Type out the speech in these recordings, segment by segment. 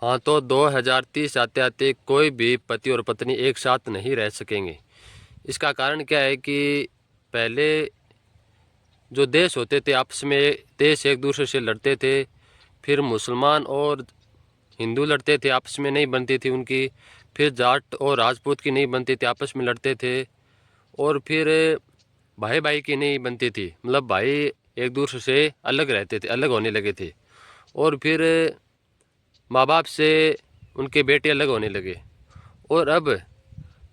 हाँ, तो 2030 आते आते कोई भी पति और पत्नी एक साथ नहीं रह सकेंगे। इसका कारण क्या है कि पहले जो देश होते थे आपस में, देश एक दूसरे से लड़ते थे। फिर मुसलमान और हिंदू लड़ते थे, आपस में नहीं बनती थी उनकी। फिर जाट और राजपूत की नहीं बनती थी, आपस में लड़ते थे। और फिर भाई भाई की नहीं बनती थी, मतलब भाई एक दूसरे से अलग रहते थे, अलग होने लगे थे। और फिर माँ बाप से उनके बेटे अलग होने लगे। और अब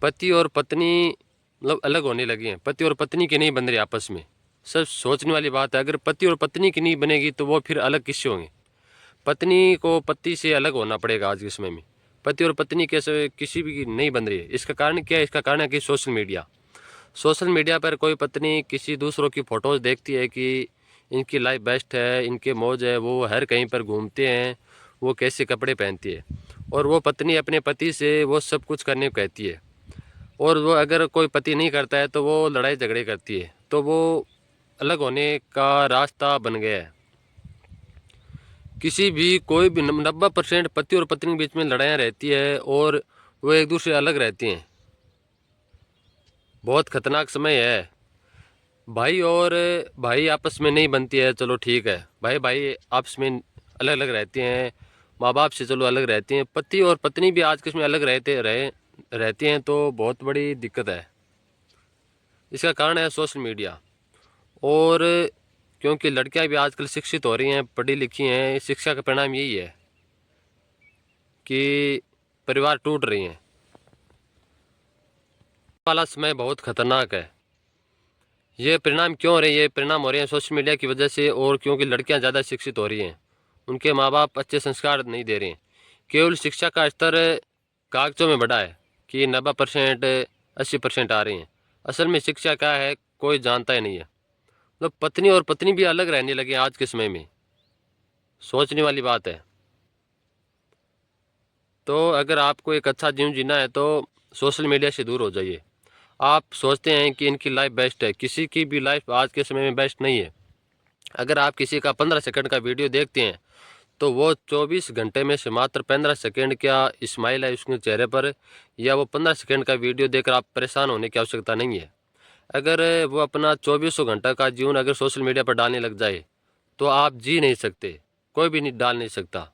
पति और पत्नी मतलब अलग होने लगे हैं, पति और पत्नी की नहीं बन रही आपस में। सब सोचने वाली बात है, अगर पति और पत्नी की नहीं बनेगी तो वो फिर अलग किससे होंगे? पत्नी को पति से अलग होना पड़ेगा आज के समय में। पति और पत्नी कैसे किसी भी की नहीं बन रही है। इसका कारण क्या है? इसका कारण है कि सोशल मीडिया पर कोई पत्नी किसी दूसरों की फ़ोटोज़ देखती है कि इनकी लाइफ बेस्ट है, इनके मौज है, वो हर कहीं पर घूमते हैं, वो कैसे कपड़े पहनती है। और वो पत्नी अपने पति से वो सब कुछ करने को कहती है। और वो अगर कोई पति नहीं करता है तो वो लड़ाई झगड़े करती है, तो वो अलग होने का रास्ता बन गया है। किसी भी कोई भी 90% पति और पत्नी के बीच में लड़ाइयाँ रहती है और वो एक दूसरे अलग रहती हैं। बहुत खतरनाक समय है। भाई और भाई आपस में नहीं बनती है, चलो ठीक है, भाई भाई आपस में अलग अलग रहते हैं, माँ बाप से चलो अलग रहते हैं। पति और पत्नी भी आज के समय अलग रहते हैं, तो बहुत बड़ी दिक्कत है। इसका कारण है सोशल मीडिया। और क्योंकि लड़कियां भी आजकल शिक्षित हो रही हैं, पढ़ी लिखी हैं, शिक्षा का परिणाम यही है कि परिवार टूट रही हैं। वाला समय बहुत खतरनाक है। ये परिणाम क्यों हो रहे हैं? ये परिणाम हो रहे हैं सोशल मीडिया की वजह से, और क्योंकि लड़कियां ज़्यादा शिक्षित हो रही हैं, उनके माँ बाप अच्छे संस्कार नहीं दे रहे हैं। केवल शिक्षा का स्तर कागजों में बढ़ा है कि 90% 80% आ रही हैं। असल में शिक्षा क्या है कोई जानता ही नहीं है। मतलब पत्नी और पत्नी भी अलग रहने लगे हैं आज के समय में। सोचने वाली बात है। तो अगर आपको एक अच्छा जीवन जीना है तो सोशल मीडिया से दूर हो जाइए। आप सोचते हैं कि इनकी लाइफ बेस्ट है, किसी की भी लाइफ आज के समय में बेस्ट नहीं है। अगर आप किसी का 15 सेकंड का वीडियो देखते हैं तो वो 24 घंटे में से मात्र 15 सेकंड क्या स्माइल है उसके चेहरे पर, या वो 15 सेकंड का वीडियो देखकर आप परेशान होने की आवश्यकता नहीं है। अगर वो अपना 2400 घंटा का जीवन अगर सोशल मीडिया पर डालने लग जाए तो आप जी नहीं सकते, कोई भी नहीं डाल नहीं सकता।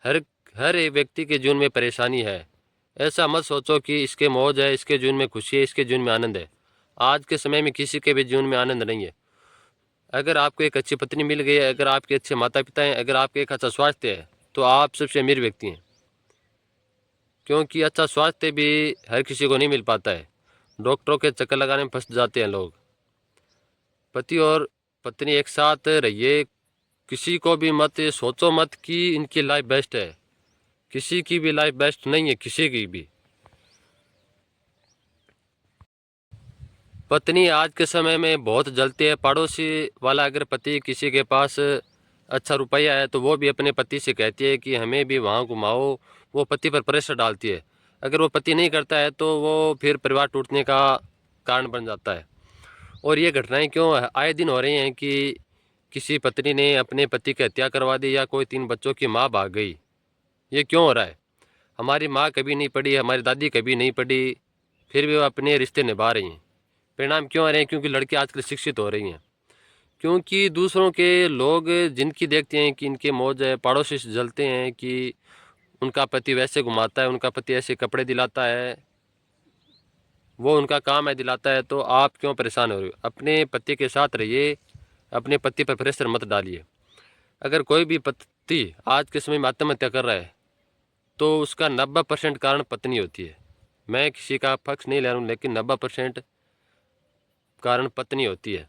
हर हर एक व्यक्ति के जीवन में परेशानी है। ऐसा मत सोचो कि इसके मौज है, इसके जीवन में खुशी है, इसके जीवन में आनंद है। आज के समय में किसी के भी जीवन में आनंद नहीं है। अगर आपको एक अच्छी पत्नी मिल गई है, अगर आपके अच्छे माता पिता हैं, अगर आपके एक अच्छा स्वास्थ्य है, तो आप सबसे अमीर व्यक्ति हैं। क्योंकि अच्छा स्वास्थ्य भी हर किसी को नहीं मिल पाता है। डॉक्टरों के चक्कर लगाने में फंस जाते हैं लोग। पति और पत्नी एक साथ रहिए। किसी को भी मत सोचो मत कि इनकी लाइफ बेस्ट है। किसी की भी लाइफ बेस्ट नहीं है, किसी की भी। पत्नी आज के समय में बहुत जलती है। पड़ोसी वाला अगर पति किसी के पास अच्छा रुपया है तो वो भी अपने पति से कहती है कि हमें भी वहाँ घुमाओ। वो पति पर प्रेशर डालती है। अगर वो पति नहीं करता है तो वो फिर परिवार टूटने का कारण बन जाता है। और ये घटनाएं क्यों आए दिन हो रही हैं कि किसी पत्नी ने अपने पति की हत्या करवा दी, या कोई 3 बच्चों की माँ भाग गई। ये क्यों हो रहा है? हमारी माँ कभी नहीं पढ़ी, हमारी दादी कभी नहीं पढ़ी, फिर भी वो अपने रिश्ते निभा रही हैं। परिणाम क्यों आ रहे हैं? क्योंकि लड़कियां आजकल शिक्षित हो रही हैं। क्योंकि दूसरों के लोग जिनकी देखते हैं कि इनके मौज है, पड़ोसी से जलते हैं कि उनका पति वैसे घुमाता है, उनका पति ऐसे कपड़े दिलाता है, वो उनका काम है दिलाता है, तो आप क्यों परेशान हो रहे हो? अपने पति के साथ रहिए, अपने पति पर प्रेशर मत डालिए। अगर कोई भी पति आज के समय में आत्महत्या कर रहा है तो उसका 90% कारण पत्नी होती है। मैं किसी का पक्ष नहीं ले रहा हूँ, लेकिन 90% कारण पत्नी होती है।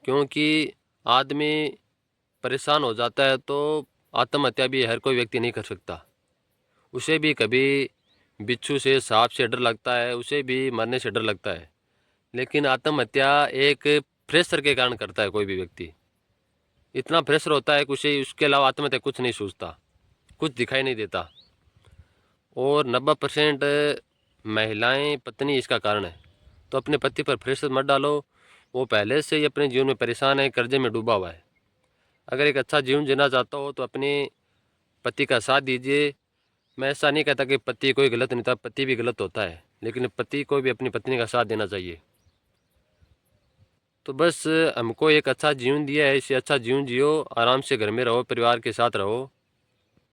क्योंकि आदमी परेशान हो जाता है तो आत्महत्या भी हर कोई व्यक्ति नहीं कर सकता। उसे भी कभी बिच्छू से, सांप से डर लगता है, उसे भी मरने से डर लगता है। लेकिन आत्महत्या एक प्रेशर के कारण करता है कोई भी व्यक्ति। इतना प्रेशर होता है कि उसे उसके अलावा आत्महत्या कुछ नहीं सोचता, कुछ दिखाई नहीं देता। और 90% महिलाएं पत्नी इसका कारण है। तो अपने पति पर प्रेशर मत डालो। वो पहले से ही अपने जीवन में परेशान है, कर्जे में डूबा हुआ है। अगर एक अच्छा जीवन जीना चाहता हो तो अपने पति का साथ दीजिए। मैं ऐसा नहीं कहता कि पति कोई गलत नहीं था, पति भी गलत होता है, लेकिन पति को भी अपनी पत्नी का साथ देना चाहिए। तो बस हमको एक अच्छा जीवन दिया है, इसे अच्छा जीवन जियो, आराम से घर में रहो, परिवार के साथ रहो।